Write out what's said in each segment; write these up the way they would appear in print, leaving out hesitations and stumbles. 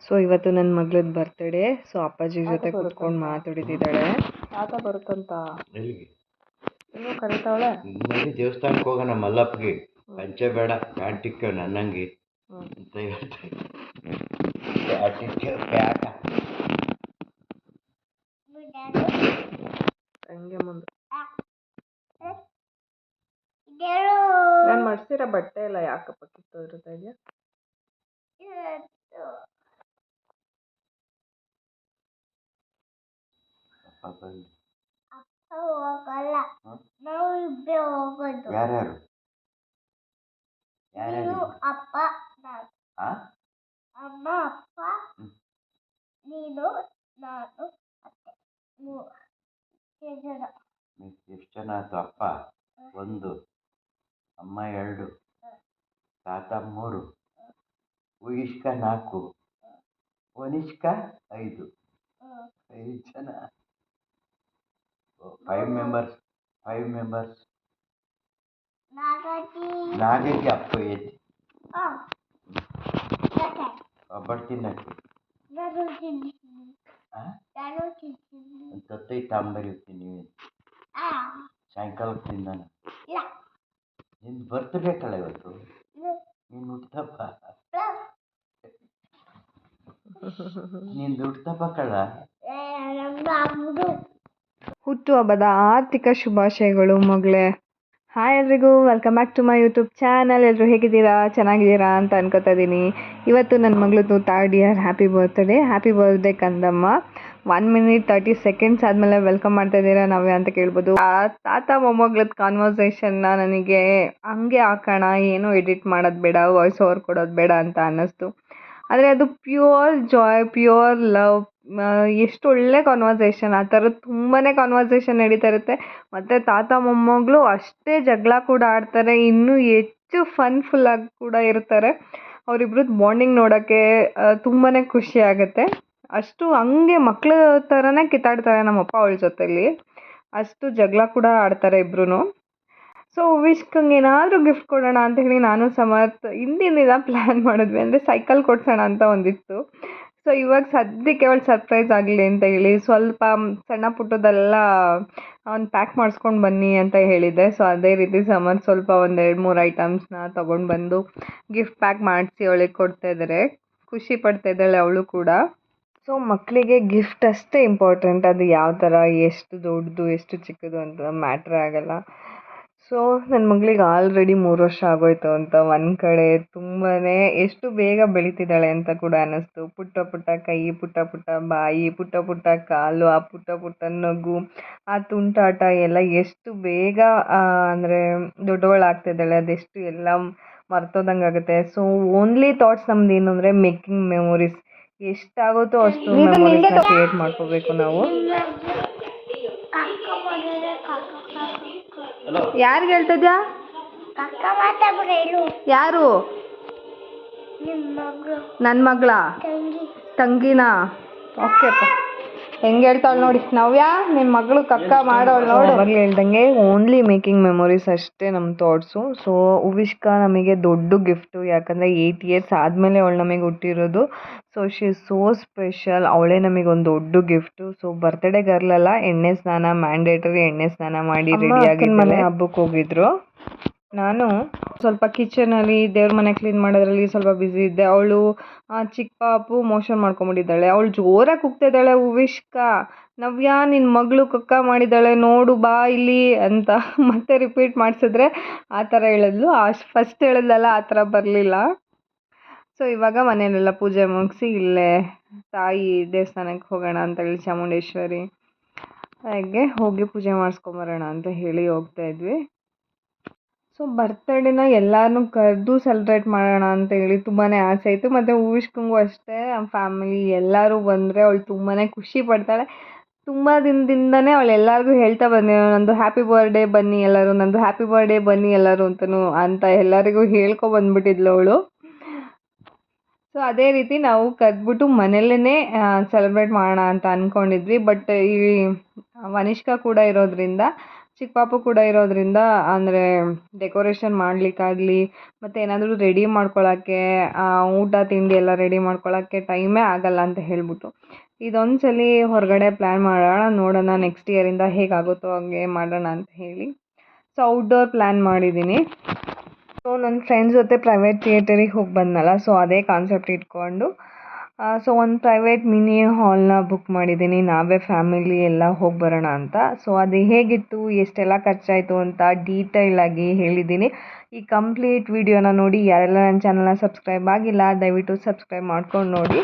So ಇವತ್ತು ನನ್ನ ಮಗಳದ್ದು birthday. So ಅಪ್ಪಾಜಿ ಜೊತೆ ಕೂತ್ಕೊಂಡು ಮಾತಾಡಿದ್ದಾಳೆ. ತಾತ ಬರುತ್ತಂತ ಎಲ್ಲಿಗೆ ಇನ್ನೂ ಕರೀತಾವಳೆ. ನಡಿ ದೇವಸ್ಥಾನಕ್ಕೆ ಹೋಗೋಣ ಮಲ್ಲಪ್ಪಗೆ. ಪಂಚೆ ಬೇಡ ಪ್ಯಾಂಟಿಕ್ಕೆ ನನ್ನಂಗೆ ಅಂತ ಹೇಳ್ತಾರೆ. ಪ್ಯಾಂಟಿಕ್ಕೆ ಪ್ಯಾಟ ಹಂಗೆ ಮುಂದೆ ನಾನು ಮಡ್ಸಿರೋ ಬಟ್ಟೆ ಎಲ್ಲ ಯಾಕಪ್ಪ ಕಿತ್ತೋಗಿರ್ತಾ ಇದೆಯಾ? ಯಾರ್ಯಾರು ಅಪ್ಪ ಅಮ್ಮ ಅಪ್ಪ ನೀನು ನಾನು ಎಷ್ಟು ಜನ ಆಯ್ತು? ಅಪ್ಪ 1, ಅಮ್ಮ 2, ತಾತ 3, ಉಯಿಷ್ಕ 4, ವನಿಷ್ಕ 5 ಜನ. 5 ಮೆಂಬರ್ಸ್. ನಾಗಕ್ಕೆ ಅಪ್ಪ ಏಜ್ ಬರ್ತೀನಕ್ಕೆ ತತ್ತೈ ತಾಂಬರಿರ್ತೀನಿ ಸಾಯಂಕಾಲಕ್ಕೆ ತಿಂದಾನ. ನಿಂದು ಬರ್ತ್ಡೇ ಕಳ ಇವತ್ತು, ನೀನು ಹುಟ್ಟಪ್ಪ, ನಿಂದು ಹುಟ್ಟಪ್ಪ ಕಳ. ಹುಟ್ಟುಹಬ್ಬದ ಆರ್ಥಿಕ ಶುಭಾಶಯಗಳು ಮಗಳೇ. ಹಾಯ್ ಎಲ್ರಿಗೂ, welcome back to my YouTube channel. ಎಲ್ಲರೂ ಹೇಗಿದ್ದೀರಾ? ಚೆನ್ನಾಗಿದ್ದೀರಾ ಅಂತ ಅನ್ಕೋತಾ ಇದ್ದೀನಿ. ಇವತ್ತು ನನ್ನ ಮಗಳದ್ದು 3rd ಇಯರ್. ಹ್ಯಾಪಿ ಬರ್ತ್ಡೇ ಕಂದಮ್ಮ. 1 minute 30 seconds ಆದಮೇಲೆ ವೆಲ್ಕಮ್ ಮಾಡ್ತಾ ಇದ್ದೀರಾ ನಾವೇ ಅಂತ ಕೇಳ್ಬೋದು. ಆ ತಾತ ಮೊಮ್ಮಗಳದ್ದು ಕಾನ್ವರ್ಸೇಷನ್ನ ನನಗೆ ಹಂಗೆ ಹಾಕೋಣ, ಏನೂ ಎಡಿಟ್ ಮಾಡೋದು ಬೇಡ, ವಾಯ್ಸ್ ಓವರ್ ಕೊಡೋದು ಬೇಡ ಅಂತ ಅನ್ನಿಸ್ತು. ಆದರೆ ಅದು ಪ್ಯೂರ್ ಜಾಯ್, ಪ್ಯೂರ್ ಲವ್. ಎಷ್ಟು ಒಳ್ಳೆ ಕಾನ್ವರ್ಸೇಷನ್. ಆ ಥರದ್ದು ತುಂಬಾ ಕಾನ್ವರ್ಸೇಷನ್ ನಡೀತಾ ಇರುತ್ತೆ. ಮತ್ತು ತಾತ ಮೊಮ್ಮಗಳು ಅಷ್ಟೇ ಜಗಳ ಕೂಡ ಆಡ್ತಾರೆ, ಇನ್ನೂ ಹೆಚ್ಚು ಫುಲ್ಲಾಗಿ ಕೂಡ ಇರ್ತಾರೆ. ಅವರಿಬ್ರದ್ದು ಬಾಂಡಿಂಗ್ ನೋಡೋಕ್ಕೆ ತುಂಬಾ ಖುಷಿ ಆಗುತ್ತೆ. ಅಷ್ಟು ಹಂಗೆ ಮಕ್ಕಳ ಥರನೇ ಕಿತ್ತಾಡ್ತಾರೆ ನಮ್ಮಪ್ಪ ಅವಳ ಜೊತೆಲಿ. ಅಷ್ಟು ಜಗಳ ಕೂಡ ಆಡ್ತಾರೆ ಇಬ್ಬರೂ. ಸೊ ವಿಶ್ಕಂಗೆ ಏನಾದರೂ ಗಿಫ್ಟ್ ಕೊಡೋಣ ಅಂತ ಹೇಳಿ ನಾನು ಸಮರ್ಥ ಹಿಂದಿನ ಪ್ಲ್ಯಾನ್ ಮಾಡಿದ್ವಿ. ಅಂದರೆ ಸೈಕಲ್ ಕೊಡ್ಸೋಣ ಅಂತ ಒಂದಿತ್ತು. ಸೊ ಇವಾಗ ಸದ್ಯಕ್ಕೆ ಅವಳು ಸರ್ಪ್ರೈಸ್ ಆಗಲಿ ಅಂತ ಹೇಳಿ ಸ್ವಲ್ಪ ಸಣ್ಣ ಪುಟ್ಟದೆಲ್ಲ ಅವ್ನು ಪ್ಯಾಕ್ ಮಾಡಿಸ್ಕೊಂಡು ಬನ್ನಿ ಅಂತ ಹೇಳಿದ್ದೆ. ಸೊ ಅದೇ ರೀತಿ ಸಮರ್ಥ ಸ್ವಲ್ಪ 1-2-3 ಐಟಮ್ಸ್ನ ತೊಗೊಂಡು ಬಂದು ಗಿಫ್ಟ್ ಪ್ಯಾಕ್ ಮಾಡಿಸಿ ಅವಳಿಗೆ ಕೊಡ್ತಾಯಿದ್ದಾರೆ. ಖುಷಿ ಪಡ್ತಾಯಿದ್ದಾಳೆ ಅವಳು ಕೂಡ. ಸೊ ಮಕ್ಕಳಿಗೆ ಗಿಫ್ಟ್ ಅಷ್ಟೇ ಇಂಪಾರ್ಟೆಂಟ್. ಅದು ಯಾವ ಥರ, ಎಷ್ಟು ದೊಡ್ಡದು ಎಷ್ಟು ಚಿಕ್ಕದು ಅಂತ ಮ್ಯಾಟ್ರ್ ಆಗೋಲ್ಲ. ಸೊ ನನ್ನ ಮಗಳಿಗೆ ಆಲ್ರೆಡಿ 3 ವರ್ಷ ಆಗೋಯ್ತು ಅಂತ ಒಂದು ಕಡೆ ತುಂಬಾ ಎಷ್ಟು ಬೇಗ ಬೆಳೀತಿದ್ದಾಳೆ ಅಂತ ಕೂಡ ಅನ್ನಿಸ್ತು. ಪುಟ್ಟ ಪುಟ್ಟ ಕೈ, ಪುಟ್ಟ ಪುಟ್ಟ ಬಾಯಿ, ಪುಟ್ಟ ಪುಟ್ಟ ಕಾಲು, ಆ ಪುಟ್ಟ ಪುಟ್ಟ ನಗು, ಆ ತುಂಟಾಟ ಎಲ್ಲ ಎಷ್ಟು ಬೇಗ ಅಂದರೆ ದೊಡ್ಡವಳಾಗ್ತಿದ್ದಾಳೆ. ಅದೆಷ್ಟು ಎಲ್ಲ ಮರ್ತೋದಂಗೆ ಆಗುತ್ತೆ. ಸೊ ಓನ್ಲಿ ಥಾಟ್ಸ್ ನಮ್ದು ಏನು ಅಂದರೆ ಮೇಕಿಂಗ್ ಮೆಮೊರೀಸ್. ಎಷ್ಟಾಗುತ್ತೋ ಅಷ್ಟು ಮೆಮೊರೀಸ್ನ ಕ್ರಿಯೇಟ್ ಮಾಡ್ಕೋಬೇಕು ನಾವು. ಯಾರಿಗೆ ಹೇಳ್ತಿದ್ಯಾ? ಯಾರು? ನನ್ನ ಮಗಳ ತಂಗಿನಾ? ಓಕೆಪ್ಪ, ಹೆಂಗೆ ಹೇಳ್ತಾವಳು ನೋಡಿ. ನವ್ಯಾ, ನಿಮ್ಮ ಮಗಳು ಕಕ್ಕ ಮಾಡೋಳು ನೋಡು. ಅವಾಗಲೇ ಹೇಳ್ದಂಗೆ ಓನ್ಲಿ ಮೇಕಿಂಗ್ ಮೆಮೊರೀಸ್ ಅಷ್ಟೇ ನಮ್ಮ ಥಾಟ್ಸು. ಸೊ ಉವಿಷ್ಕಾ ನಮಗೆ ದೊಡ್ಡ ಗಿಫ್ಟು, ಯಾಕಂದರೆ 8 years ಆದಮೇಲೆ ಅವಳು ನಮಗೆ ಹುಟ್ಟಿರೋದು. So she is so special. ಅವಳೇ ನಮಗೆ ಒಂದು ದೊಡ್ಡ ಗಿಫ್ಟು. ಸೊ ಬರ್ತ್ಡೇ ಗರ್ಲಲ್ಲ, ಎಣ್ಣೆ ಸ್ನಾನ ಮ್ಯಾಂಡೇಟರಿ, ಎಣ್ಣೆ ಸ್ನಾನ ಮಾಡಿ ರೆಡಿಯಾಗಿ ಮನೆ ಹಬ್ಬಕ್ಕೆ ಹೋಗಿದ್ರು. ನಾನು ಸ್ವಲ್ಪ ಕಿಚನಲ್ಲಿ ದೇವ್ರ ಮನೆ ಕ್ಲೀನ್ ಮಾಡೋದ್ರಲ್ಲಿ ಸ್ವಲ್ಪ ಬ್ಯುಸಿ ಇದ್ದೆ. ಅವಳು ಚಿಕ್ಕ ಪಾಪು ಮೋಷನ್ ಮಾಡ್ಕೊಂಬಿಟ್ಟಿದ್ದಾಳೆ. ಅವಳು ಜೋರಾಗಿ ಕೂಗ್ತಿದ್ದಾಳೆ, ಉವಿಷ್ಕಾ ನವ್ಯಾ ನಿನ್ನ ಮಗಳು ಕಕ್ಕ ಮಾಡಿದ್ದಾಳೆ ನೋಡು ಬಾ ಇಲ್ಲಿ ಅಂತ. ಮತ್ತೆ ರಿಪೀಟ್ ಮಾಡಿಸಿದ್ರೆ ಆ ಥರ ಹೇಳಿದ್ಲು. ಫಸ್ಟ್ ಹೇಳಿದ್ಲಲ್ಲ ಆ ಥರ ಬರಲಿಲ್ಲ. ಸೊ ಇವಾಗ ಮನೆಯಲ್ಲೆಲ್ಲ ಪೂಜೆ ಮುಗಿಸಿ ಇಲ್ಲೇ ತಾಯಿ ದೇವಸ್ಥಾನಕ್ಕೆ ಹೋಗೋಣ ಅಂತ ಹೇಳಿ, ಚಾಮುಂಡೇಶ್ವರಿ ಹಾಗೆ ಹೋಗಿ ಪೂಜೆ ಮಾಡಿಸ್ಕೊಂಬರೋಣ ಅಂತ ಹೇಳಿ ಹೋಗ್ತಾ ಇದ್ವಿ. ಸೊ ಬರ್ತ್ಡೇನ ಎಲ್ಲರನ್ನೂ ಕರೆದು ಸೆಲೆಬ್ರೇಟ್ ಮಾಡೋಣ ಅಂತ ಹೇಳಿ ತುಂಬಾ ಆಸೆ ಇತ್ತು. ಮತ್ತು ಉವಿಷ್ಕಂಗೂ ಅಷ್ಟೇ, ಫ್ಯಾಮಿಲಿ ಎಲ್ಲರೂ ಬಂದರೆ ಅವಳು ತುಂಬಾ ಖುಷಿ ಪಡ್ತಾಳೆ. ತುಂಬ ದಿನದಿಂದನೇ ಅವಳು ಎಲ್ಲರಿಗೂ ಹೇಳ್ತಾ ಬಂದಿದ್ದಾಳೆ, ನಂದು ಹ್ಯಾಪಿ ಬರ್ಡೇ ಬನ್ನಿ ಎಲ್ಲರೂ, ನಂದು ಹ್ಯಾಪಿ ಬರ್ಡೇ ಬನ್ನಿ ಎಲ್ಲರೂ ಅಂತ ಎಲ್ಲರಿಗೂ ಹೇಳ್ಕೊಬಂದ್ಬಿಟ್ಟಿದ್ಲು ಅವಳು. ಸೊ ಅದೇ ರೀತಿ ನಾವು ಕರೆದ್ಬಿಟ್ಟು ಮನೆಯಲ್ಲೇ ಸೆಲೆಬ್ರೇಟ್ ಮಾಡೋಣ ಅಂತ ಅಂದ್ಕೊಂಡಿದ್ವಿ. ಬಟ್ ಈ ವನಿಷ್ಕಾ ಕೂಡ ಇರೋದ್ರಿಂದ ಚಿಕ್ಕ ಪಾಪು ಕೂಡ ಇರೋದ್ರಿಂದ ಅಂದರೆ ಡೆಕೋರೇಷನ್ ಮಾಡಲಿಕ್ಕಾಗಲಿ ಮತ್ತು ಏನಾದರೂ ರೆಡಿ ಮಾಡ್ಕೊಳ್ಳೋಕ್ಕೆ ಊಟ ತಿಂಡಿ ಎಲ್ಲ ರೆಡಿ ಮಾಡ್ಕೊಳ್ಳೋಕ್ಕೆ ಟೈಮೇ ಆಗಲ್ಲ ಅಂತ ಹೇಳ್ಬಿಟ್ಟು ಇದೊಂದು ಸಲ ಹೊರಗಡೆ ಪ್ಲ್ಯಾನ್ ಮಾಡೋಣ, ನೋಡೋಣ ನೆಕ್ಸ್ಟ್ ಇಯರಿಂದ ಹೇಗಾಗುತ್ತೋ ಹಾಗೆ ಮಾಡೋಣ ಅಂತ ಹೇಳಿ. ಸೊ ಔಟ್ಡೋರ್ ಪ್ಲ್ಯಾನ್ ಮಾಡಿದ್ದೀನಿ. ಸೊ ನನ್ನ ಫ್ರೆಂಡ್ಸ್ ಜೊತೆ ಪ್ರೈವೇಟ್ ಥಿಯೇಟರಿಗೆ ಹೋಗಿ ಬಂದನಲ್ಲ, ಸೊ ಅದೇ ಕಾನ್ಸೆಪ್ಟ್ ಇಟ್ಕೊಂಡು ಸೊ ಒಂದು ಪ್ರೈವೇಟ್ ಮಿನಿ ಹಾಲ್ನ ಬುಕ್ ಮಾಡಿದ್ದೀನಿ, ನಾವೇ ಫ್ಯಾಮಿಲಿ ಎಲ್ಲ ಹೋಗಿ ಬರೋಣ ಅಂತ. ಸೊ ಅದು ಹೇಗಿತ್ತು, ಎಷ್ಟೆಲ್ಲ ಖರ್ಚಾಯಿತು ಅಂತ ಡೀಟೇಲಾಗಿ ಹೇಳಿದ್ದೀನಿ. ಈ ಕಂಪ್ಲೀಟ್ ವಿಡಿಯೋನ ನೋಡಿ ಯಾರೆಲ್ಲ ನನ್ನ ಚಾನಲ್ನ ಸಬ್ಸ್ಕ್ರೈಬ್ ಆಗಿಲ್ಲ ದಯವಿಟ್ಟು ಸಬ್ಸ್ಕ್ರೈಬ್ ಮಾಡ್ಕೊಂಡು ನೋಡಿ.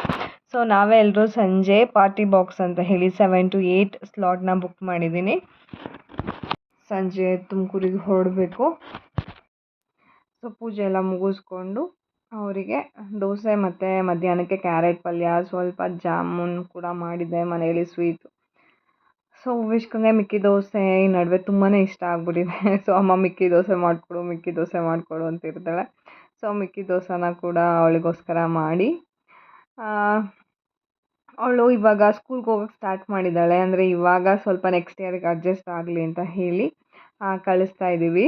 ಸೊ ನಾವೇ ಎಲ್ಲರೂ ಸಂಜೆ ಪಾರ್ಟಿ ಬಾಕ್ಸ್ ಅಂತ ಹೇಳಿ 7 to 8 ಸ್ಲಾಟ್ನ ಬುಕ್ ಮಾಡಿದ್ದೀನಿ. ಸಂಜೆ ತುಮಕೂರಿಗೆ ಹೊರಡಬೇಕು. ಸೊ ಪೂಜೆ ಎಲ್ಲ ಮುಗಿಸ್ಕೊಂಡು ಅವರಿಗೆ ದೋಸೆ ಮತ್ತು ಮಧ್ಯಾಹ್ನಕ್ಕೆ ಕ್ಯಾರೆಟ್ ಪಲ್ಯ, ಸ್ವಲ್ಪ ಜಾಮೂನ್ ಕೂಡ ಮಾಡಿದ್ದೆ ಮನೆಯಲ್ಲಿ ಸ್ವೀಟು. ಸೊ ವಿಶ್ಕಂಗೆ ಮಿಕ್ಕಿ ದೋಸೆ ಈ ನಡುವೆ ತುಂಬಾ ಇಷ್ಟ ಆಗ್ಬಿಟ್ಟಿದೆ. ಸೊ ಅಮ್ಮ ಮಿಕ್ಕಿ ದೋಸೆ ಮಾಡಿಕೊಡು ಅಂತ ಇರ್ತಾಳೆ. ಸೊ ಮಿಕ್ಕಿ ದೋಸೆನ ಕೂಡ ಅವಳಿಗೋಸ್ಕರ ಮಾಡಿ ಅವಳು ಇವಾಗ ಸ್ಕೂಲ್ಗೆ ಹೋಗೋಕ್ಕೆ ಸ್ಟಾರ್ಟ್ ಮಾಡಿದ್ದಾಳೆ. ಅಂದರೆ ಇವಾಗ ಸ್ವಲ್ಪ ನೆಕ್ಸ್ಟ್ ಇಯರ್ಗೆ ಅಡ್ಜಸ್ಟ್ ಆಗಲಿ ಅಂತ ಹೇಳಿ ಕಳಿಸ್ತಾ ಇದ್ದೀವಿ.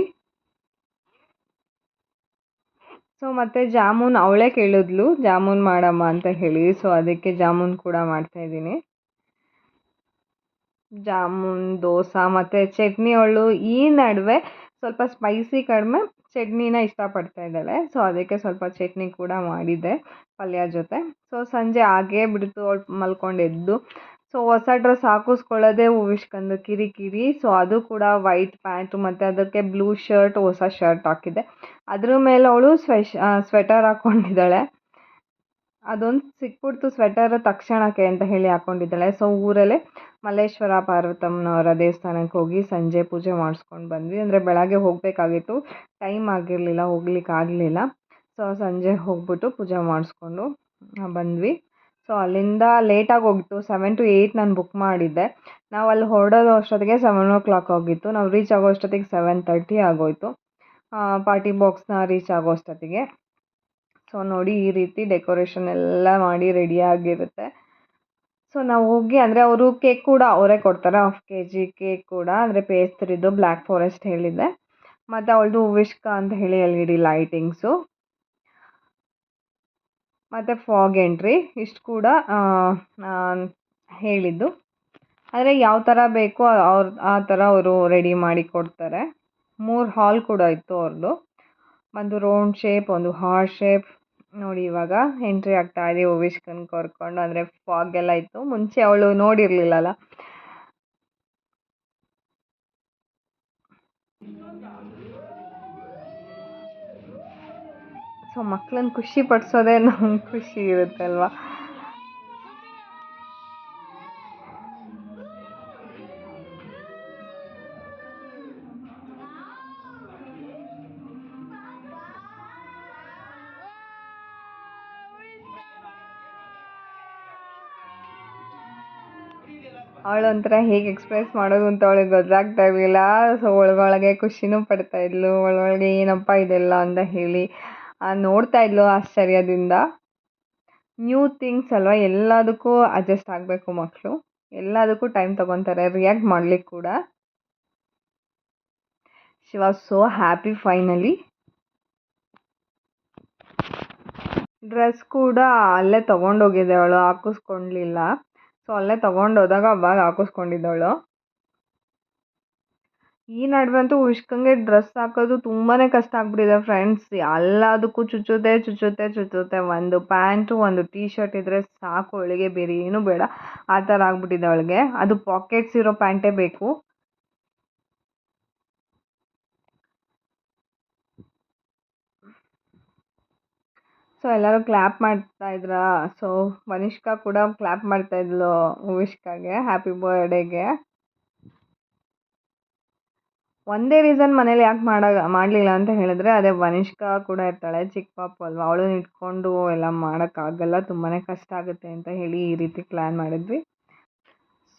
ಸೊ ಮತ್ತು ಜಾಮೂನ್ ಅವಳೇ ಕೇಳಿದ್ಲು, ಜಾಮೂನ್ ಮಾಡಮ್ಮ ಅಂತ ಹೇಳಿ. ಸೊ ಅದಕ್ಕೆ ಜಾಮೂನ್ ಕೂಡ ಮಾಡ್ತಾಯಿದ್ದೀನಿ. ಜಾಮೂನ್, ದೋಸೆ ಮತ್ತು ಚಟ್ನಿ. ಅವಳು ಈ ನಡುವೆ ಸ್ವಲ್ಪ ಸ್ಪೈಸಿ ಕಡಿಮೆ, ಚಟ್ನಿನ ಇಷ್ಟಪಡ್ತಾ ಇದ್ದಾಳೆ. ಸೊ ಅದಕ್ಕೆ ಸ್ವಲ್ಪ ಚಟ್ನಿ ಕೂಡ ಮಾಡಿದ್ದೆ ಪಲ್ಯ ಜೊತೆ. ಸೊ ಸಂಜೆ ಆಗೇ ಬಿಡ್ತು ಅವಳು ಮಲ್ಕೊಂಡೆದ್ದು. ಸೊ ಹೊಸ ಡ್ರೆಸ್ ಹಾಕಿಸ್ಕೊಳ್ಳೋದೇ ವಿಶ್ಕಂದು ಕಿರಿಕಿರಿ. ಸೊ ಅದು ಕೂಡ ವೈಟ್ ಪ್ಯಾಂಟು ಮತ್ತು ಅದಕ್ಕೆ ಬ್ಲೂ ಶರ್ಟ್, ಹೊಸ ಶರ್ಟ್ ಹಾಕಿದ್ದೆ. ಅದ್ರ ಮೇಲೆ ಅವಳು ಸ್ವೆಟರ್ ಹಾಕ್ಕೊಂಡಿದ್ದಾಳೆ. ಅದೊಂದು ಸಿಕ್ಬಿಡ್ತು ಸ್ವೆಟರ್ ತಕ್ಷಣಕ್ಕೆ ಅಂತ ಹೇಳಿ ಹಾಕ್ಕೊಂಡಿದ್ದಾಳೆ. ಸೊ ಊರಲ್ಲೇ ಮಲ್ಲೇಶ್ವರ ಪಾರ್ವತಮ್ಮನವರ ದೇವಸ್ಥಾನಕ್ಕೆ ಹೋಗಿ ಸಂಜೆ ಪೂಜೆ ಮಾಡಿಸ್ಕೊಂಡು ಬಂದ್ವಿ. ಅಂದರೆ ಬೆಳಗ್ಗೆ ಹೋಗಬೇಕಾಗಿತ್ತು, ಟೈಮ್ ಆಗಿರಲಿಲ್ಲ, ಹೋಗ್ಲಿಕ್ಕಾಗಲಿಲ್ಲ. ಸೊ ಸಂಜೆ ಹೋಗ್ಬಿಟ್ಟು ಪೂಜೆ ಮಾಡಿಸ್ಕೊಂಡು ಬಂದ್ವಿ. ಸೊ ಅಲ್ಲಿಂದ ಲೇಟಾಗಿ ಹೋಗಿತ್ತು. 7 to 8 ನಾನು ಬುಕ್ ಮಾಡಿದ್ದೆ. ನಾವು ಅಲ್ಲಿ ಹೊರಡೋದು ಅಷ್ಟೊತ್ತಿಗೆ 7 o'clock ಹೋಗಿತ್ತು. ನಾವು ರೀಚ್ ಆಗೋ ಅಷ್ಟೊತ್ತಿಗೆ 7:30 ಆಗೋಯಿತು, ಪಾರ್ಟಿ ಬಾಕ್ಸ್ನ ರೀಚ್ ಆಗೋ ಅಷ್ಟೊತ್ತಿಗೆ. ಸೊ ನೋಡಿ ಈ ರೀತಿ ಡೆಕೋರೇಷನ್ ಎಲ್ಲ ಮಾಡಿ ರೆಡಿಯಾಗಿರುತ್ತೆ. ಸೊ ನಾವು ಹೋಗಿ ಅಂದರೆ ಅವರು ಕೇಕ್ ಕೂಡ ಅವರೇ ಕೊಡ್ತಾರೆ, 1/2 kg ಕೇಕ್ ಕೂಡ, ಅಂದರೆ ಪೇಸ್ಟ್ರಿದು ಬ್ಲ್ಯಾಕ್ ಫಾರೆಸ್ಟ್ ಹೇಳಿದ್ದೆ. ಮತ್ತು ಅವಳದು ವಿಶ್ಕ ಅಂತ ಹೇಳಿ LED ಲೈಟಿಂಗ್ಸು ಮತ್ತು ಫಾಗ್ ಎಂಟ್ರಿ ಇಷ್ಟು ಕೂಡ ಹೇಳಿದ್ದು. ಅಂದರೆ ಯಾವ ಥರ ಬೇಕೋ ಆ ಥರ ಅವರು ರೆಡಿ ಮಾಡಿ ಕೊಡ್ತಾರೆ. 3 ಹಾಲ್ ಕೂಡ ಇತ್ತು ಅವ್ರದ್ದು. ಒಂದು ರೌಂಡ್ ಶೇಪ್, ಒಂದು ಹಾರ್ಟ್ ಶೇಪ್. ನೋಡಿ ಇವಾಗ ಎಂಟ್ರಿ ಆಗ್ತಾ ಇದೆ ವಿಶ್ಕನ್ ಕರ್ಕೊಂಡು. ಅಂದರೆ ಫಾಗ್ ಎಲ್ಲ ಇತ್ತು, ಮುಂಚೆ ಅವಳು ನೋಡಿರಲಿಲ್ಲಲ್ಲ. ಸೊ ಮಕ್ಕಳನ್ನ ಖುಷಿ ಪಡಿಸೋದೇ ನಮ್ಗೆ ಖುಷಿ ಇರುತ್ತೆ ಅಲ್ವಾ. ಅವಳೊಂಥರ ಹೇಗೆ ಎಕ್ಸ್ಪ್ರೆಸ್ ಮಾಡೋದು ಅಂತ ಅವಳಿಗೆ ಗೊತ್ತಾಗ್ತಾ ಇರಲಿಲ್ಲ. ಸೊ ಒಳಗೊಳಗೆ ಖುಷಿನೂ ಪಡ್ತಾ ಇದ್ಲು, ಒಳಗೊಳಗೆ ಏನಪ್ಪ ಇದೆಲ್ಲ ಅಂತ ಹೇಳಿ ನೋಡ್ತಾ ಇದ್ಲು ಆಶ್ಚರ್ಯದಿಂದ. ನ್ಯೂ ಥಿಂಗ್ಸ್ ಅಲ್ವಾ, ಎಲ್ಲದಕ್ಕೂ ಅಡ್ಜಸ್ಟ್ ಆಗಬೇಕು ಮಕ್ಕಳು, ಎಲ್ಲದಕ್ಕೂ ಟೈಮ್ ತೊಗೊತಾರೆ ರಿಯಾಕ್ಟ್ ಮಾಡ್ಲಿಕ್ಕೆ ಕೂಡ. She was so happy finally. Dress ಕೂಡ ಅಲ್ಲೇ ತೊಗೊಂಡೋಗಿದ್ದೆ ಅವಳು, ಹಾಕಿಸ್ಕೊಳ್ಲಿಲ್ಲ. ಸೊ ಅಲ್ಲೇ ತೊಗೊಂಡೋದಾಗ ಅವಾಗ ಹಾಕಿಸ್ಕೊಂಡಿದ್ದವಳು. ಈ ನಡುವೆ ಅಂತೂ ವಿಶ್ಕಂಗೆ ಡ್ರೆಸ್ ಹಾಕೋದು ತುಂಬಾ ಕಷ್ಟ ಆಗ್ಬಿಟ್ಟಿದೆ ಫ್ರೆಂಡ್ಸ್. ಎಲ್ಲದಕ್ಕೂ ಚುಚ್ಚುತ್ತೆ. ಒಂದು ಪ್ಯಾಂಟು, ಒಂದು ಟೀ ಶರ್ಟ್ ಇದ್ದರೆ ಸಾಕು ಅವಳಿಗೆ, ಬೇರೆ ಏನೂ ಬೇಡ, ಆ ಥರ ಆಗ್ಬಿಟ್ಟಿದೆ ಅವಳಿಗೆ. ಅದು ಪಾಕೆಟ್ಸ್ ಇರೋ ಪ್ಯಾಂಟೇ ಬೇಕು. ಸೊ ಎಲ್ಲರೂ ಕ್ಲ್ಯಾಪ್ ಮಾಡ್ತಾ ಇದ್ರ. ಸೊ ವನಿಷ್ಕಾ ಕೂಡ ಕ್ಲ್ಯಾಪ್ ಮಾಡ್ತಾ ಇದ್ಲು ವಿಶ್ಕಾಗೆ ಹ್ಯಾಪಿ ಬರ್ಡೇಗೆ. ಒಂದೇ ರೀಸನ್ ಮನೇಲಿ ಯಾಕೆ ಮಾಡಲಿಲ್ಲ ಅಂತ ಹೇಳಿದ್ರೆ, ಅದೇ ವನಿಷ್ಕಾ ಕೂಡ ಇರ್ತಾಳೆ, ಚಿಕ್ಕ ಪಾಪು ಅಲ್ವಾ, ಅವಳು ಇಟ್ಕೊಂಡು ಎಲ್ಲ ಮಾಡೋಕ್ಕಾಗಲ್ಲ, ತುಂಬಾ ಕಷ್ಟ ಆಗುತ್ತೆ ಅಂತ ಹೇಳಿ ಈ ರೀತಿ ಪ್ಲ್ಯಾನ್ ಮಾಡಿದ್ವಿ.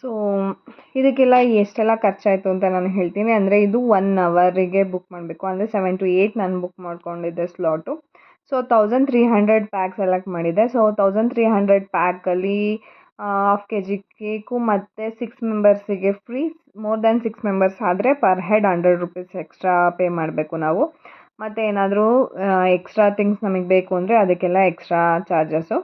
ಸೊ ಇದಕ್ಕೆಲ್ಲ ಎಷ್ಟೆಲ್ಲ ಖರ್ಚಾಯಿತು ಅಂತ ನಾನು ಹೇಳ್ತೀನಿ. ಅಂದರೆ ಇದು 1 ಅವರಿಗೆ ಬುಕ್ ಮಾಡಬೇಕು, ಅಂದರೆ 7 to 8 ನಾನು ಬುಕ್ ಮಾಡ್ಕೊಂಡಿದ್ದೆ ಸ್ಲಾಟು. ಸೊ 1300 ಪ್ಯಾಕ್ ಸೆಲೆಕ್ಟ್ ಮಾಡಿದ್ದೆ. ಸೊ 1300 ಪ್ಯಾಕಲ್ಲಿ ಹಾಫ್ kg ಕೇಕು ಮತ್ತು 6 ಮೆಂಬರ್ಸಿಗೆ ಫ್ರೀ. ಮೋರ್ ದ್ಯಾನ್ 6 ಮೆಂಬರ್ಸ್ ಆದರೆ per head 100 rupees extra pay ಮಾಡಬೇಕು ನಾವು. ಮತ್ತು ಏನಾದರೂ ಎಕ್ಸ್ಟ್ರಾ ಥಿಂಗ್ಸ್ ನಮಗೆ ಬೇಕು ಅಂದರೆ ಅದಕ್ಕೆಲ್ಲ ಎಕ್ಸ್ಟ್ರಾ ಚಾರ್ಜಸ್ಸು.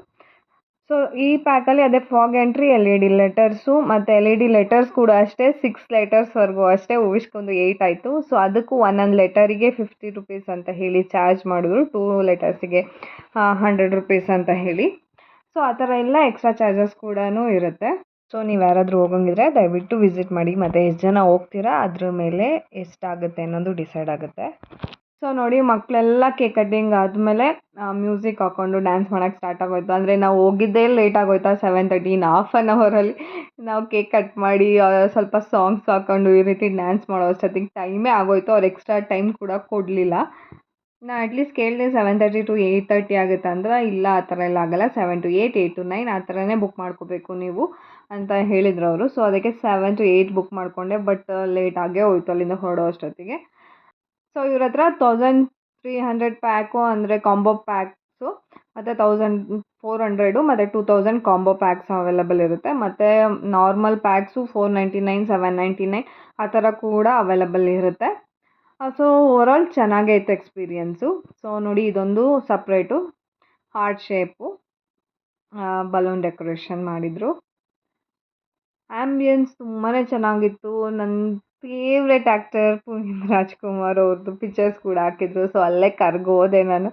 ಸೊ ಈ ಪ್ಯಾಕಲ್ಲಿ ಅದೇ ಫಾಗ್ ಎಂಟ್ರಿ, LED ಲೆಟರ್ಸು ಮತ್ತು LED ಲೆಟರ್ಸ್ ಕೂಡ ಅಷ್ಟೇ 6 ಲೆಟರ್ಸ್ವರೆಗೂ ಅಷ್ಟೇ. ಹೂವಿಷ್ಗೊಂದು 8 ಆಯಿತು. ಸೊ ಅದಕ್ಕೂ ಒಂದೊಂದು ಲೆಟರಿಗೆ 50 ರುಪೀಸ್ ಅಂತ ಹೇಳಿ ಚಾರ್ಜ್ ಮಾಡಿದ್ರು. 2 ಲೆಟರ್ಸಿಗೆ 100 ರುಪೀಸ್ ಅಂತ ಹೇಳಿ. ಸೊ ಆ ಥರ ಎಲ್ಲ ಎಕ್ಸ್ಟ್ರಾ ಚಾರ್ಜಸ್ ಕೂಡ ಇರುತ್ತೆ. ಸೊ ನೀವು ಯಾರಾದರೂ ಹೋಗಂಗಿದ್ರೆ ದಯವಿಟ್ಟು ವಿಸಿಟ್ ಮಾಡಿ. ಮತ್ತು ಎಷ್ಟು ಜನ ಹೋಗ್ತೀರಾ ಅದ್ರ ಮೇಲೆ ಎಷ್ಟಾಗುತ್ತೆ ಅನ್ನೋದು ಡಿಸೈಡ್ ಆಗುತ್ತೆ. ಸೊ ನೋಡಿ, ಮಕ್ಕಳೆಲ್ಲ ಕೇಕ್ ಕಟ್ಟಿಂಗ್ ಆದಮೇಲೆ ಮ್ಯೂಸಿಕ್ ಹಾಕ್ಕೊಂಡು ಡ್ಯಾನ್ಸ್ ಮಾಡೋಕ್ಕೆ ಸ್ಟಾರ್ಟ್ ಆಗೋಯ್ತು. ಅಂದರೆ ನಾವು ಹೋಗಿದ್ದೇ ಲೇಟ್ ಆಗೋಯ್ತಾ, 7:30. ಇನ್ನು ಹಾಫ್ ಆನ್ ಅವರಲ್ಲಿ ನಾವು ಕೇಕ್ ಕಟ್ ಮಾಡಿ ಸ್ವಲ್ಪ ಸಾಂಗ್ಸ್ ಹಾಕ್ಕೊಂಡು ಈ ರೀತಿ ಡ್ಯಾನ್ಸ್ ಮಾಡೋ ಅಷ್ಟೊತ್ತಿಗೆ ಟೈಮೇ ಆಗೋಯ್ತು. ಅವ್ರು ಎಕ್ಸ್ಟ್ರಾ ಟೈಮ್ ಕೂಡ ಕೊಡಲಿಲ್ಲ. ನಾ ಅಟ್ಲೀಸ್ಟ್ ಕೇಳಿದೆ 7:30 to 8:30 ಆಗುತ್ತೆ ಅಂದ್ರೆ, ಇಲ್ಲ ಆ ಥರ ಎಲ್ಲ ಆಗಲ್ಲ, 7 to 8, 8 to 9 ಆ ಥರನೇ ಬುಕ್ ಮಾಡ್ಕೋಬೇಕು ನೀವು ಅಂತ ಹೇಳಿದ್ರು ಅವರು. ಸೊ ಅದಕ್ಕೆ 7 to 8 ಬುಕ್ ಮಾಡಿಕೊಂಡೆ. ಬಟ್ ಲೇಟ್ ಆಗೇ ಹೋಯ್ತು ಅಲ್ಲಿಂದ ಹೊರಡೋ ಅಷ್ಟೊತ್ತಿಗೆ. ಸೊ ಇವ್ರ ಹತ್ರ 1300 ಪ್ಯಾಕು ಅಂದರೆ ಕಾಂಬೋ ಪ್ಯಾಕ್ಸು, ಮತ್ತು 1400 ಮತ್ತು 2000 ಕಾಂಬೋ ಪ್ಯಾಕ್ಸ್ ಅವೈಲೇಬಲ್ ಇರುತ್ತೆ. ಮತ್ತು ನಾರ್ಮಲ್ ಪ್ಯಾಕ್ಸು 499, 799 ಆ ಥರ ಕೂಡ ಅವೈಲೇಬಲ್ ಇರುತ್ತೆ. ಸೊ ಓವರಾಲ್ ಚೆನ್ನಾಗೇ ಇತ್ತು ಎಕ್ಸ್ಪೀರಿಯನ್ಸು. ಸೊ ನೋಡಿ, ಇದೊಂದು separate heart shape balloon decoration ಮಾಡಿದರು. ಆ್ಯಂಬಿಯನ್ಸ್ ತುಂಬಾ ಚೆನ್ನಾಗಿತ್ತು. ನನ್ನ ಫೇವ್ರೆಟ್ ಆ್ಯಕ್ಟರ್ ಪುನೀತ್ ರಾಜ್ಕುಮಾರ್ ಅವ್ರದ್ದು ಪಿಕ್ಚರ್ಸ್ ಕೂಡ ಹಾಕಿದ್ರು. ಸೊ ಅಲ್ಲೇ ಕರ್ಗೋದೆ ನಾನು.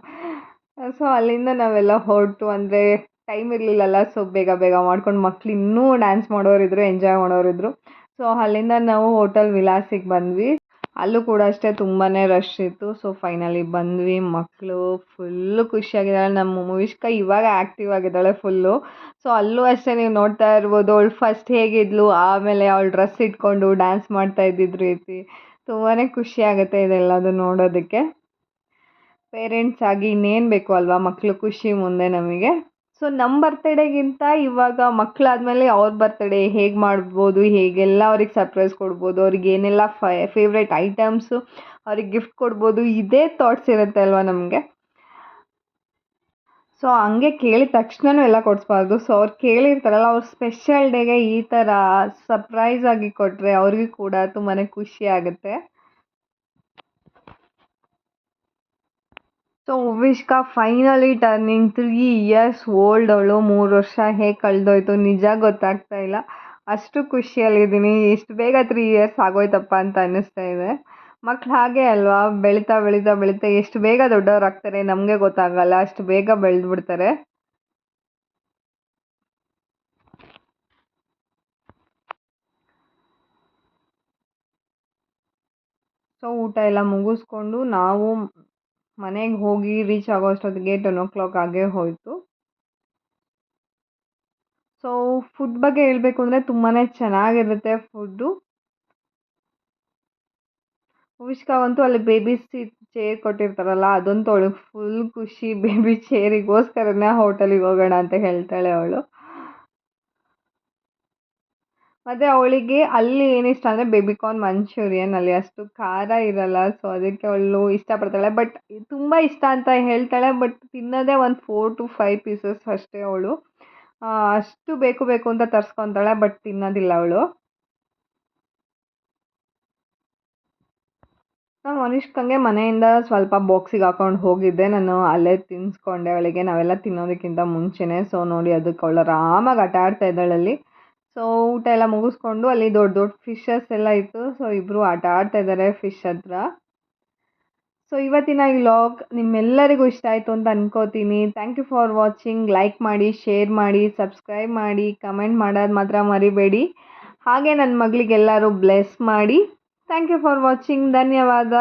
ಸೊ ಅಲ್ಲಿಂದ ನಾವೆಲ್ಲ ಹೊರಟು, ಅಂದರೆ ಟೈಮ್ ಇರಲಿಲ್ಲಲ್ಲ, ಸೊ ಬೇಗ ಬೇಗ ಮಾಡ್ಕೊಂಡು ಮಕ್ಳು ಇನ್ನೂ ಡ್ಯಾನ್ಸ್ ಮಾಡೋರಿದ್ರು, ಎಂಜಾಯ್ ಮಾಡೋರಿದ್ರು. ಸೊ ಅಲ್ಲಿಂದ ನಾವು ಹೋಟೆಲ್ ವಿಲಾಸಿಗೆ ಬಂದ್ವಿ. ಅಲ್ಲೂ ಕೂಡ ಅಷ್ಟೇ ತುಂಬಾ ರಶ್ ಇತ್ತು. ಸೊ ಫೈನಲಿ ಬಂದ್ವಿ. ಮಕ್ಕಳು ಫುಲ್ಲು ಖುಷಿಯಾಗಿದ್ದಾಳೆ. ನಮ್ಮ ಮೂವಿಷ್ಕ ಇವಾಗ ಆ್ಯಕ್ಟಿವ್ ಆಗಿದ್ದಾಳೆ ಫುಲ್ಲು. ಸೊ ಅಲ್ಲೂ ಅಷ್ಟೇ ನೀವು ನೋಡ್ತಾ ಇರ್ಬೋದು, ಅವಳು ಫಸ್ಟ್ ಹೇಗಿದ್ಲು, ಆಮೇಲೆ ಅವಳು ಡ್ರೆಸ್ ಇಟ್ಕೊಂಡು ಡ್ಯಾನ್ಸ್ ಮಾಡ್ತಾ ಇದ್ದಿದ್ದು ರೀತಿ ತುಂಬಾ ಖುಷಿ ಆಗುತ್ತೆ ಇದೆಲ್ಲದು ನೋಡೋದಕ್ಕೆ. ಪೇರೆಂಟ್ಸ್ ಆಗಿ ಇನ್ನೇನು ಬೇಕು ಅಲ್ವಾ, ಮಕ್ಕಳು ಖುಷಿ ಮುಂದೆ ನಮಗೆ. ಸೊ ನಮ್ಮ ಬರ್ತಡೇಗಿಂತ ಇವಾಗ ಮಕ್ಕಳಾದಮೇಲೆ ಅವ್ರ ಬರ್ತಡೇ ಹೇಗೆ ಮಾಡ್ಬೋದು, ಹೇಗೆಲ್ಲ ಅವ್ರಿಗೆ ಸರ್ಪ್ರೈಸ್ ಕೊಡ್ಬೋದು, ಅವ್ರಿಗೆ ಏನೆಲ್ಲ ಫೇವ್ರೆಟ್ ಐಟಮ್ಸು ಅವ್ರಿಗೆ ಗಿಫ್ಟ್ ಕೊಡ್ಬೋದು, ಇದೇ ಥಾಟ್ಸ್ ಇರುತ್ತೆ ಅಲ್ವಾ ನಮಗೆ. ಸೊ ಹಂಗೆ ಕೇಳಿದ ತಕ್ಷಣವೂ ಎಲ್ಲ ಕೊಡಿಸ್ಬಾರ್ದು. ಸೊ ಅವ್ರು ಕೇಳಿರ್ತಾರಲ್ಲ, ಅವ್ರ ಸ್ಪೆಷಲ್ ಡೇಗೆ ಈ ಥರ ಸರ್ಪ್ರೈಸ್ ಆಗಿ ಕೊಟ್ಟರೆ ಅವ್ರಿಗೂ ಕೂಡ ತುಂಬಾ ಖುಷಿ ಆಗುತ್ತೆ. ಸೊ ಹೂವಿಷ್ಕ ಫೈನಲಿ ಟರ್ನಿಂಗ್ 3 years ಓಲ್ಡ್. ಅವಳು 3 ವರ್ಷ ಹೇಗೆ ಕಳೆದೋಯ್ತು ನಿಜ ಗೊತ್ತಾಗ್ತಾ ಇಲ್ಲ. ಅಷ್ಟು ಖುಷಿಯಲ್ಲಿದ್ದೀನಿ. ಇಷ್ಟು ಬೇಗ 3 years ಆಗೋಯ್ತಪ್ಪ ಅಂತ ಅನ್ನಿಸ್ತಾ ಇದೆ. ಮಕ್ಳು ಹಾಗೆ ಅಲ್ವಾ, ಬೆಳೀತಾ ಬೆಳೀತಾ ಬೆಳೀತಾ ಎಷ್ಟು ಬೇಗ ದೊಡ್ಡವರಾಗ್ತಾರೆ ನಮಗೆ ಗೊತ್ತಾಗಲ್ಲ, ಅಷ್ಟು ಬೇಗ ಬೆಳೆದು ಬಿಡ್ತಾರೆ. ಸೊ ಊಟ ಎಲ್ಲ ಮುಗಿಸ್ಕೊಂಡು ನಾವು ಮನೆಗೆ ಹೋಗಿ ರೀಚ್ ಆಗೋ ಅಷ್ಟೊತ್ತಿಗೆ 10 o'clock ಆಗೇ ಹೋಯಿತು. ಸೊ ಫುಡ್ ಬಗ್ಗೆ ಹೇಳಬೇಕು ಅಂದರೆ ತುಂಬಾ ಚೆನ್ನಾಗಿರುತ್ತೆ ಫುಡ್ಡು. ಹೂವಿಷ್ಕಾಗಂತೂ ಅಲ್ಲಿ ಬೇಬಿ ಚೇರ್ ಕೊಟ್ಟಿರ್ತಾರಲ್ಲ, ಅದಂತೂ ಅವಳಿಗೆ ಫುಲ್ ಖುಷಿ. ಬೇಬಿ ಚೇರಿಗೋಸ್ಕರನೇ ಹೋಟೆಲಿಗೆ ಹೋಗೋಣ ಅಂತ ಹೇಳ್ತಾಳೆ ಅವಳು. ಮತ್ತು ಅವಳಿಗೆ ಅಲ್ಲಿ ಏನಿಷ್ಟ ಅಂದರೆ ಬೇಬಿಕಾರ್ನ್ ಮಂಚೂರಿಯನ್. ಅಲ್ಲಿ ಅಷ್ಟು ಖಾರ ಇರಲ್ಲ, ಸೊ ಅದಕ್ಕೆ ಅವಳು ಇಷ್ಟಪಡ್ತಾಳೆ. ಬಟ್ ತುಂಬ ಇಷ್ಟ ಅಂತ ಹೇಳ್ತಾಳೆ, ಬಟ್ ತಿನ್ನೋದೇ ಒಂದು 4 to 5 ಪೀಸಸ್ ಅಷ್ಟೇ ಅವಳು. ಅಷ್ಟು ಬೇಕು ಬೇಕು ಅಂತ ತರಿಸ್ಕೊತಾಳೆ, ಬಟ್ ತಿನ್ನೋದಿಲ್ಲ ಅವಳು. ನಾನು ಮನುಷ್ಕಂಗೆ ಮನೆಯಿಂದ ಸ್ವಲ್ಪ ಬಾಕ್ಸಿಗೆ ಹಾಕೊಂಡು ಹೋಗಿದ್ದೆ. ನಾನು ಅಲ್ಲೇ ತಿನ್ನಿಸ್ಕೊಂಡೆ ಅವಳಿಗೆ, ನಾವೆಲ್ಲ ತಿನ್ನೋದಕ್ಕಿಂತ ಮುಂಚೆನೇ. ಸೊ ನೋಡಿ, ಅದಕ್ಕೆ ಅವಳು ಆರಾಮಾಗಿ ಆಟ ಆಡ್ತಾ ಇದ್ದಾಳೆ ಅಲ್ಲಿ. ಸೊ ಊಟ ಎಲ್ಲ ಮುಗಿಸ್ಕೊಂಡು ಅಲ್ಲಿ ದೊಡ್ಡ ದೊಡ್ಡ ಫಿಶಸ್ ಎಲ್ಲ ಇತ್ತು. ಸೊ ಇಬ್ಬರು ಆಟ ಆಡ್ತಾ ಇದ್ದಾರೆ ಫಿಶ್ ಹತ್ರ. ಸೊ ಇವತ್ತಿನ ಈ ವ್ಲಾಗ್ ನಿಮ್ಮೆಲ್ಲರಿಗೂ ಇಷ್ಟ ಆಯಿತು ಅಂತ ಅನ್ಕೋತೀನಿ. Thank you for watching. Like ಮಾಡಿ, ಶೇರ್ ಮಾಡಿ, ಸಬ್ಸ್ಕ್ರೈಬ್ ಮಾಡಿ, ಕಮೆಂಟ್ ಮಾಡೋದು ಮಾತ್ರ ಮರಿಬೇಡಿ. ಹಾಗೆ ನನ್ನ ಮಗಳಿಗೆಲ್ಲರೂ ಬ್ಲೆಸ್ ಮಾಡಿ. Thank you for watching. ಧನ್ಯವಾದ.